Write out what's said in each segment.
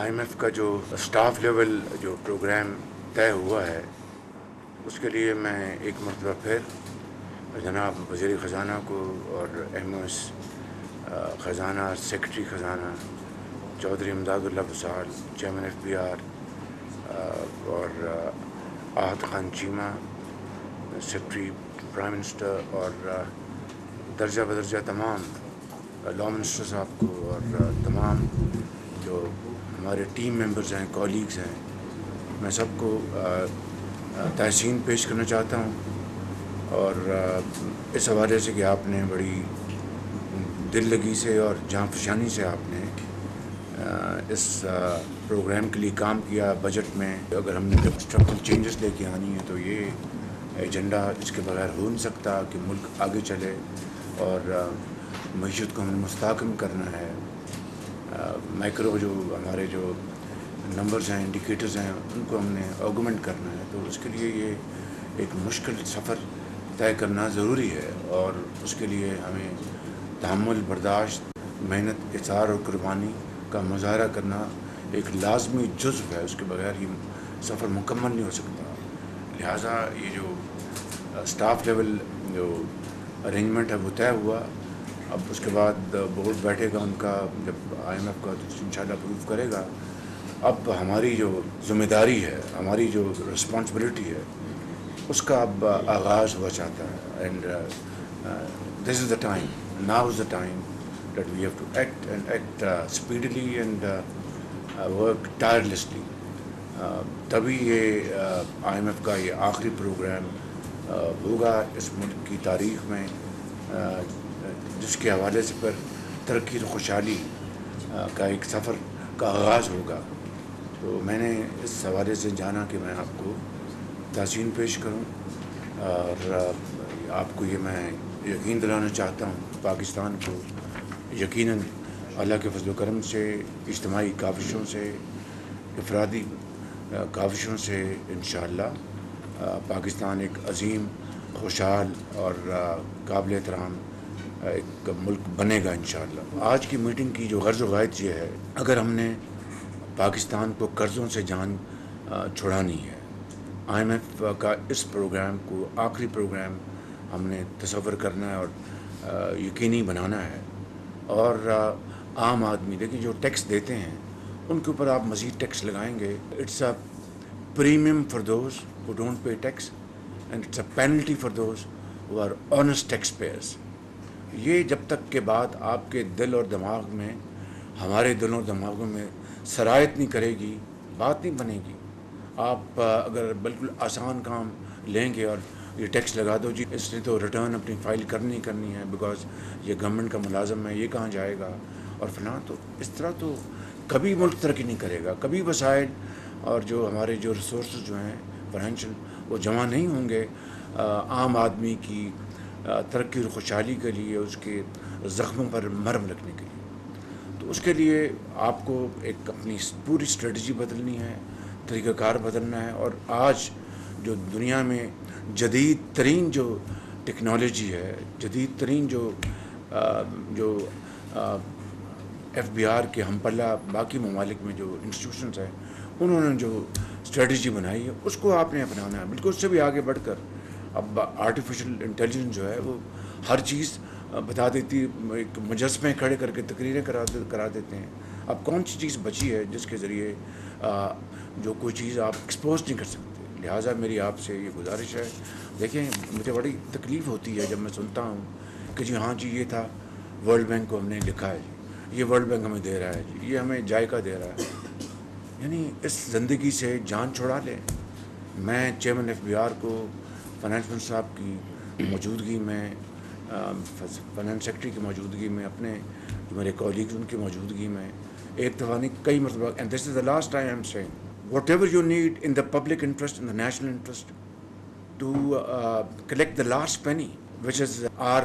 IMF کا جو staff level جو پروگرام طے ہوا ہے اس کے لیے میں ایک مرتبہ پھر جناب وزیر خزانہ کو اور MOS خزانہ سیکرٹری خزانہ چودھری امداد اللہ بسال چیئرمین FBR اور Ahad Khan Cheema secretary prime minister اور درجہ بدرجہ تمام لا منسٹر صاحب کو اور تمام جو ہمارے ٹیم ممبرز ہیں کولیگز ہیں میں سب کو تحسین پیش کرنا چاہتا ہوں اور اس حوالے سے کہ آپ نے بڑی دل لگی سے اور جاں فشانی سے آپ نے اس پروگرام کے لیے کام کیا. بجٹ میں اگر ہم نے جب اسٹرکچرل چینجز لے کے آنی ہے تو یہ ایجنڈا اس کے بغیر ہو نہیں سکتا کہ ملک آگے چلے اور معیشت کو ہمیں مستحکم کرنا ہے. مائکرو جو ہمارے جو نمبرز ہیں انڈیکیٹرز ہیں ان کو ہم نے آگومنٹ کرنا ہے تو اس کے لیے یہ ایک مشکل سفر طے کرنا ضروری ہے اور اس کے لیے ہمیں تحمل برداشت محنت اصرار اور قربانی کا مظاہرہ کرنا ایک لازمی جزو ہے. اس کے بغیر یہ سفر مکمل نہیں ہو سکتا. لہٰذا یہ جو اسٹاف لیول جو ارینجمنٹ ہے وہ طے ہوا. اب اس کے بعد بورڈ بیٹھے گا ان کا جب IMF کا انشاءاللہ اپروو کرے گا. اب ہماری جو ذمہ داری ہے ہماری جو رسپانسبلٹی ہے اس کا اب آغاز ہوا چاہتا ہے. And this is the time, now is the time that we have to act and act speedily and work tirelessly. تبھی یہ IMF کا یہ آخری پروگرام ہوگا اس ملک کی تاریخ میں جس کے حوالے سے پر ترقی اور خوشحالی کا ایک سفر کا آغاز ہوگا. تو میں نے اس حوالے سے جانا کہ میں آپ کو تحسین پیش کروں اور آپ کو یہ میں یقین دلانا چاہتا ہوں پاکستان کو یقیناً اللہ کے فضل و کرم سے اجتماعی کاوشوں سے افرادی کاوشوں سے انشاءاللہ پاکستان ایک عظیم خوشحال اور قابل احترام ایک ملک بنے گا انشاءاللہ. آج کی میٹنگ کی جو غرض و غایت یہ ہے اگر ہم نے پاکستان کو قرضوں سے جان چھڑانی ہے IMF کا اس پروگرام کو آخری پروگرام ہم نے تصور کرنا ہے اور یقینی بنانا ہے. اور عام آدمی دیکھیں جو ٹیکس دیتے ہیں ان کے اوپر آپ مزید ٹیکس لگائیں گے. It's a premium for those who don't pay tax and it's a penalty for those who are honest tax payers. یہ جب تک کہ بات آپ کے دل اور دماغ میں ہمارے دل اور دماغوں میں سرایت نہیں کرے گی بات نہیں بنے گی. آپ اگر بالکل آسان کام لیں گے اور یہ ٹیکس لگا دو جی اس نے تو ریٹرن اپنی فائل کرنی ہے بیکاز یہ گورنمنٹ کا ملازم ہے یہ کہاں جائے گا اور فلاں, تو اس طرح تو کبھی ملک ترقی نہیں کرے گا. کبھی وسائل اور جو ہمارے جو ریسورسز جو ہیں فائنینشیل وہ جمع نہیں ہوں گے عام آدمی کی ترقی اور خوشحالی کے لیے اس کے زخموں پر مرہم رکھنے کے لیے. تو اس کے لیے آپ کو ایک اپنی پوری اسٹریٹجی بدلنی ہے, طریقہ کار بدلنا ہے. اور آج جو دنیا میں جدید ترین جو ٹیکنالوجی ہے جدید ترین جو FBR کے ہم پلہ باقی ممالک میں جو انسٹیٹیوشنز ہیں انہوں نے جو اسٹریٹجی بنائی ہے اس کو آپ نے اپنانا ہے بالکل اس سے بھی آگے بڑھ کر. اب آرٹیفیشل انٹیلیجنس جو ہے وہ ہر چیز بتا دیتی, ایک مجسمے کھڑے کر کے تقریریں کرا دیتے ہیں. اب کون سی چیز بچی ہے جس کے ذریعے جو کوئی چیز آپ ایکسپوز نہیں کر سکتے. لہٰذا میری آپ سے یہ گزارش ہے. دیکھیں مجھے بڑی تکلیف ہوتی ہے جب میں سنتا ہوں کہ جی ہاں جی یہ تھا ورلڈ بینک کو ہم نے لکھا ہے جی یہ ورلڈ بینک ہمیں دے رہا ہے جی یہ ہمیں جائقہ دے رہا ہے. یعنی اس زندگی سے جان چھڑا لیں. میں چیئرمین FBR کو فائنانس منسٹر صاحب کی موجودگی میں فائنانس سیکرٹری کی موجودگی میں اپنے جو میرے کولیگز ان کی موجودگی میں ایک دفعہ نہیں کئی مرتبہ and this is the last time I am seeing whatever you need in the public interest in the national interest to collect the last penny which is are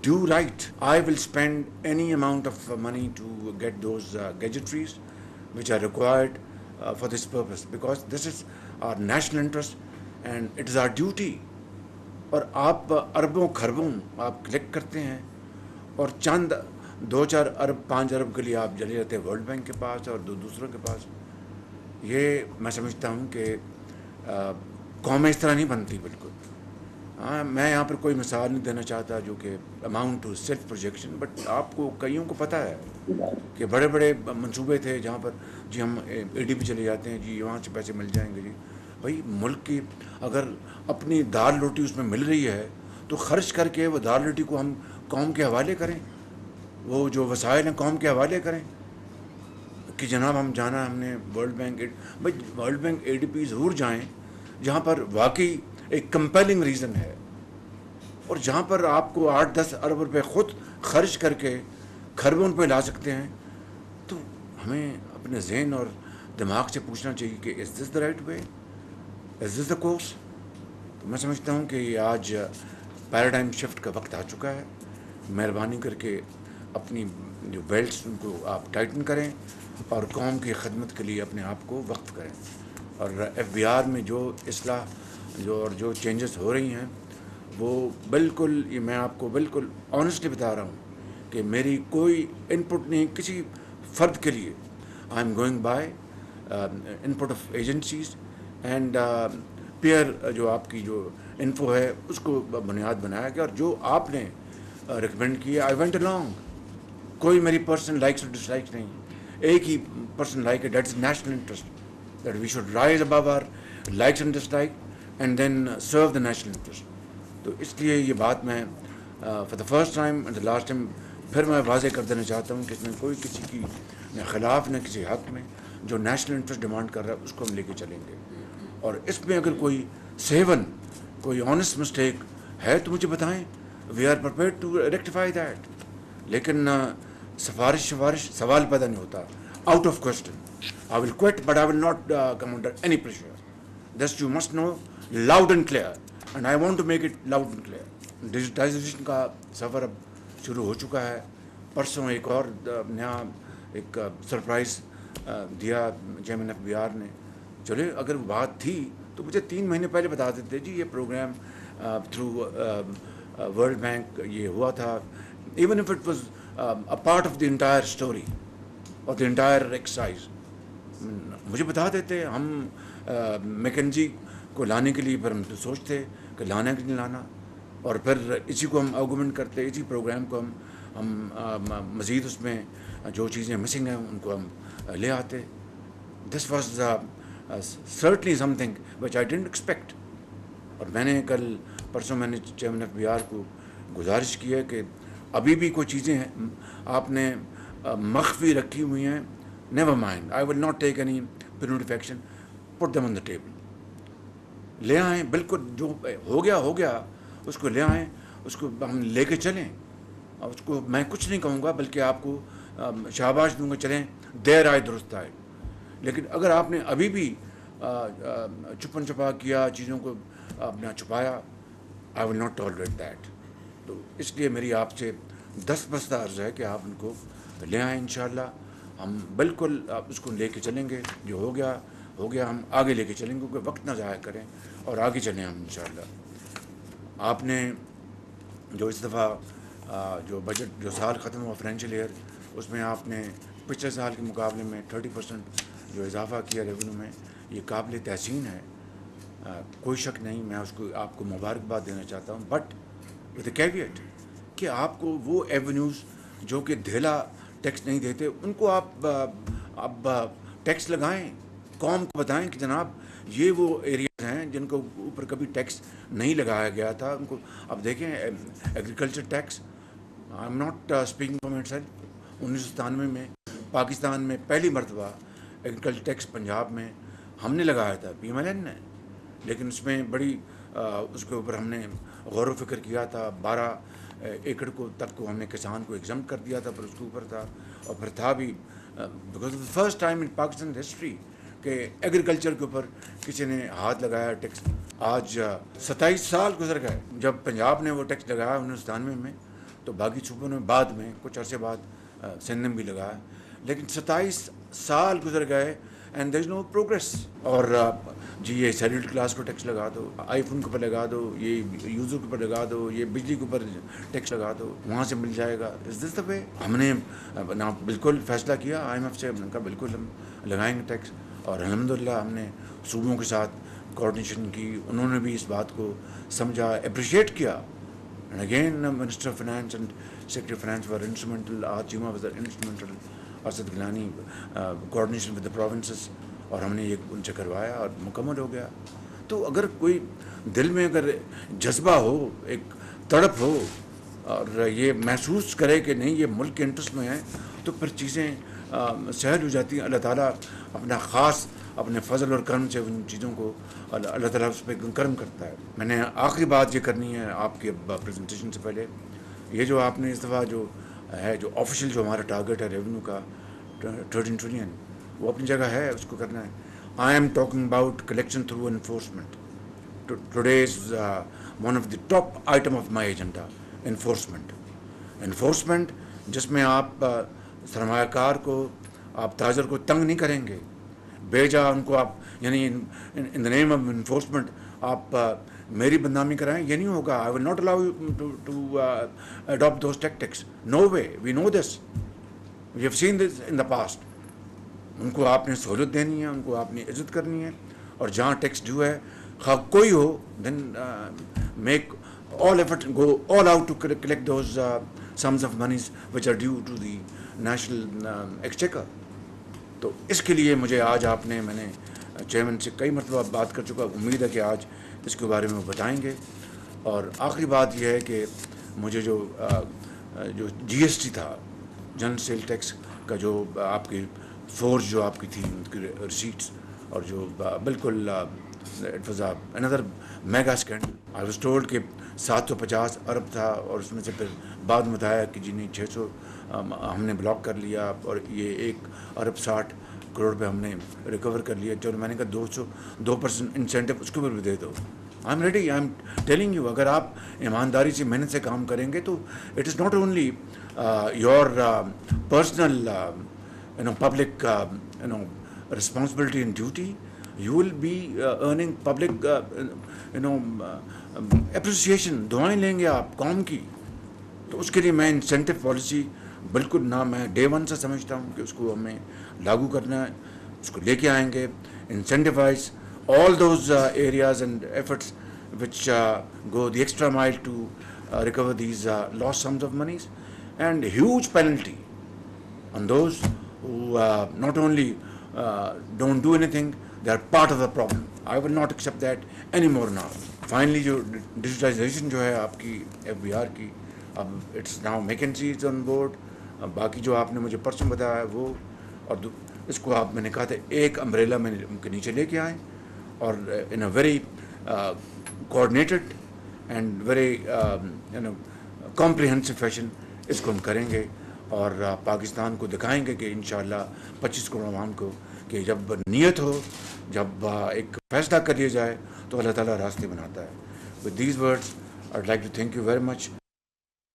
due right. I will spend any amount of money to get those gadgetries which are required for this purpose because this is our national interest and it is our duty. اور آپ اربوں خربوں آپ collect کرتے ہیں اور چند 2-4 ارب 5 ارب کے لیے آپ چلے جاتے ہیں ورلڈ بینک کے پاس اور دوسروں کے پاس. یہ میں سمجھتا ہوں کہ قومیں اس طرح نہیں بنتی بالکل. ہاں میں یہاں پر کوئی مثال نہیں دینا چاہتا جو کہ amount to self projection, but آپ کو کئیوں کو پتہ ہے کہ بڑے بڑے منصوبے تھے جہاں پر جی ہم اے ڈی پی چلے جاتے ہیں، جی وہاں سے پیسے مل جائیں گے. جی بھائی ملک کی اگر اپنی دال روٹی اس میں مل رہی ہے تو خرچ کر کے وہ دال روٹی کو ہم قوم کے حوالے کریں، وہ جو وسائل ہیں قوم کے حوالے کریں کہ جناب ہم جانا ہم نے ورلڈ بینک. بھائی ورلڈ بینک اے ڈی پی ضرور جائیں جہاں پر واقعی ایک کمپیلنگ ریزن ہے، اور جہاں پر آپ کو 8-10 ارب روپے خود خرچ کر کے کھربوں پہ لا سکتے ہیں. تو ہمیں اپنے ذہن اور دماغ سے پوچھنا چاہیے کہ از دس the right way, is this the course. تو میں سمجھتا ہوں کہ یہ آج پیراڈائم شفٹ کا وقت آ چکا ہے. مہربانی کر کے اپنی جو بیلٹس ان کو آپ ٹائٹن کریں اور قوم کی خدمت کے لیے اپنے آپ کو وقف کریں. اور ایف بی آر میں جو اصلاح جو چینجز ہو رہی ہیں وہ بالکل، یہ میں آپ کو بالکل آنیسٹلی بتا رہا ہوں کہ میری کوئی ان پٹ نہیں کسی فرد کے لیے. I am going by input of agencies and peer جو آپ کی جو انفو ہے اس کو بنیاد بنایا گیا، اور جو آپ نے ریکمینڈ کیا آئی وینٹ along. کوئی میری پرسنل لائکس اور ڈس لائکس نہیں. ایک ہی پرسنل لائک ہے، that is national interest, that we should rise above our likes and dislike and then serve the national interest. تو اس لیے یہ بات میں for the first time and the last time پھر میں واضح کر دینا چاہتا ہوں کہ اس میں کوئی کسی کی نہ خلاف نہ کسی حق میں. جو نیشنل انٹرسٹ ڈیمانڈ کر رہا ہے اس کو ہم لے کے چلیں گے، اور اس میں اگر کوئی سیون کوئی آنیسٹ مسٹیک ہے تو مجھے بتائیں. We are prepared to rectify that. لیکن سفارش سوال پیدا نہیں ہوتا. Out of question. I will quit but I will not come under any pressure. This you must know loud and clear and I want to make it loud and clear. Digitization کا سفر اب شروع ہو چکا ہے. پرسوں ایک اور نیا ایک سرپرائز دیا چیئرمین ایف بی آر نے. چلے اگر وہ بات تھی تو مجھے 3 مہینے پہلے بتا دیتے جی یہ پروگرام تھرو ورلڈ بینک یہ ہوا تھا. Even if it was a part of the entire story اور دی انٹائر ایکسرسائز مجھے بتا دیتے. ہم میکنزی کو لانے کے لیے پھر ہم تو سوچتے کہ لانا کہ نہیں لانا، اور پھر اسی کو ہم آرگومنٹ کرتے، اسی پروگرام کو ہم مزید اس میں جو چیزیں مسنگ ہیں ان کو ہم لے آتے. This was certainly something which I didn't expect. اور میں نے پرسوں میں نے چیئرمین ایف بی آر کو گزارش کی ہے کہ ابھی بھی کوئی چیزیں ہیں آپ نے مخفی رکھی ہوئی ہیں. Never mind, I will not take any preventive action. Put them on the table. لے آئیں، بالکل جو ہو گیا اس کو لے آئیں، اس کو ہم لے کے چلیں. اور اس کو میں کچھ نہیں کہوں گا بلکہ آپ کو شاباش دوں گا، چلیں دیر آئے درست آئے. لیکن اگر آپ نے ابھی بھی چھپن چھپا کیا، چیزوں کو آپ نے چھپایا، آئی ول ناٹ ٹالریٹ دیٹ. تو اس لیے میری آپ سے دستبستہ عرض ہے کہ آپ ان کو لے آئیں. انشاءاللہ ہم بالکل اس کو لے کے چلیں گے. جو ہو گیا ہم آگے لے کے چلیں گے، کیونکہ وقت نہ ضائع کریں اور آگے چلیں ہم انشاءاللہ. آپ نے جو اس دفعہ جو بجٹ جو سال ختم ہوا فائنینشیل ایئر، اس میں آپ نے پچھلے سال کے مقابلے میں 30% جو اضافہ کیا ریونیو میں، یہ قابل تحسین ہے. کوئی شک نہیں، میں اس کو آپ کو مبارکباد دینا چاہتا ہوں. بٹ ود اے کیویٹ کہ آپ کو وہ ایونیوز جو کہ دھیلا ٹیکس نہیں دیتے ان کو آپ اب ٹیکس لگائیں. قوم کو بتائیں کہ جناب یہ وہ ایریاز ہیں جن کو اوپر کبھی ٹیکس نہیں لگایا گیا تھا. ان کو اب دیکھیں agriculture tax, I am not speaking for myself. 1997 میں پاکستان میں پہلی مرتبہ ایگریکلچر ٹیکس پنجاب میں ہم نے لگایا تھا، پی ایم ایل این نے. لیکن اس میں بڑی اس کے اوپر ہم نے غور و فکر کیا تھا. 12 ایکڑ کو تک کو ہم نے کسان کو ایگزم کر دیا تھا، پھر اس کے اوپر تھا. اور پھر تھا بھی because first time in Pakistan history کہ ایگریکلچر کے اوپر کسی نے ہاتھ لگایا ٹیکس. آج 27 سال گزر گئے جب پنجاب نے وہ ٹیکس لگایا 1997 میں، تو باقی صوبوں نے بعد میں کچھ عرصے بعد سندھ نے بھی لگایا. لیکن 27 سال گزر گئے and there is no progress. اور جی یہ شیڈیولڈ کلاس کو ٹیکس لگا دو, آئی فون کے اوپر لگا دو, یہ یوزر کے اوپر لگا دو, یہ بجلی کے اوپر ٹیکس لگا دو, وہاں سے مل جائے گا. از دس دا وے؟ ہم نے بالکل فیصلہ کیا آئی ایم ایف سے, ہم نے کہا بالکل ہم لگائیں گے ٹیکس, اور الحمدللہ ہم نے صوبوں کے ساتھ کوآرڈینیشن کی, انہوں نے بھی اس بات کو سمجھا, اپریشیٹ کیا. And again minister of finance and secretary finance were instrumental, Cheema was instrumental, Arshad Gilani coordination with the provinces, اور ہم نے یہ ان سے کروایا اور مکمل ہو گیا. تو اگر کوئی دل میں اگر جذبہ ہو, ایک تڑپ ہو, اور یہ محسوس کرے کہ نہیں یہ ملک کے انٹرسٹ میں ہے, تو پھر چیزیں سہل ہو جاتی ہیں. اللہ تعالیٰ اپنا خاص اپنے فضل اور کرم سے ان چیزوں کو اللہ تعالیٰ اس پہ کرم کرتا ہے. میں نے آخری بات یہ کرنی ہے آپ کے پریزنٹیشن سے پہلے, یہ جو آپ نے اس دفعہ جو ہے جو آفیشیل جو ہمارا ٹارگیٹ ہے ریونیو کا 13 ٹریلین, وہ اپنی جگہ ہے, اس کو کرنا ہے. I am talking about collection through enforcement. Today is one of the top item of my agenda, enforcement جس میں آپ سرمایہ کار کو, آپ تاجر کو تنگ نہیں کریں گے, بیجا ان کو آپ یعنی ان دا نیم آف انفورسمنٹ آپ میری بدنامی کرائیں, یہ نہیں ہوگا. I will not allow you to adopt those tactics, no way, we know this, we have seen this in the past. ان کو آپ نے سہولت دینی ہے, ان کو آپ نے عزت کرنی ہے, اور جہاں ٹیکس ڈیو ہے خواہ کوئی ہو, then make all effort, go all out to collect those sums of monies which are due to the national exchequer. تو اس کے لیے مجھے آج آپ نے, میں نے چیئرمین سے کئی مرتبہ بات کر چکا, امید ہے کہ آج اس کے بارے میں وہ بتائیں گے. اور آخری بات یہ ہے کہ مجھے جو جی ایس ٹی تھا, جنرل سیل ٹیکس کا, جو آپ کی فورج جو آپ کی تھی ان کی ریسیٹس, اور جو بالکل it was another mega scandal. I was told کہ 750 ارب تھا, اور اس میں سے پھر بعد میں بتایا کہ جی نہیں 600 ہم نے بلاک کر لیا, اور یہ 1 ارب 60 کروڑ پہ ہم نے ریکور کر لیا. چلو میں نے کہا 2% انسینٹیو اس کے اوپر بھی دے دو. I am ready, I am telling you, اگر آپ ایمانداری سے محنت سے کام کریں گے تو it is not only your personal public responsibility and duty, you will be earning public appreciation. دعائیں لیں گے آپ قوم کی. تو اس کے لیے میں انسینٹو پالیسی بالکل نہ, میں ڈے ون سے سمجھتا ہوں کہ اس کو ہمیں لاگو کرنا ہے, اس کو لے کے آئیں گے. Incentivise all those areas and efforts which go the extra mile to recover these lost sums of monies, and huge penalty on those who not only don't do anything, they are part of the problem. I will not accept that anymore now. Finally, جو digitisation جو ہے آپ کی F B R کی, اب it's now McKinsey is on board. باقی جو آپ نے مجھے پرسوں بتایا ہے وہ, اور اس کو آپ, میں نے کہا تھا ایک امبریلا میں ان کے نیچے لے کے آئیں, اور in a very coordinated and very comprehensive fashion اس کو ہم کریں گے, اور پاکستان کو دکھائیں گے کہ انشاءاللہ 25 کروڑ عوام کو کہ جب نیت ہو, جب ایک فیصلہ کر لیا جائے تو اللہ تعالیٰ راستے بناتا ہے. With these words, I'd like to thank you very much.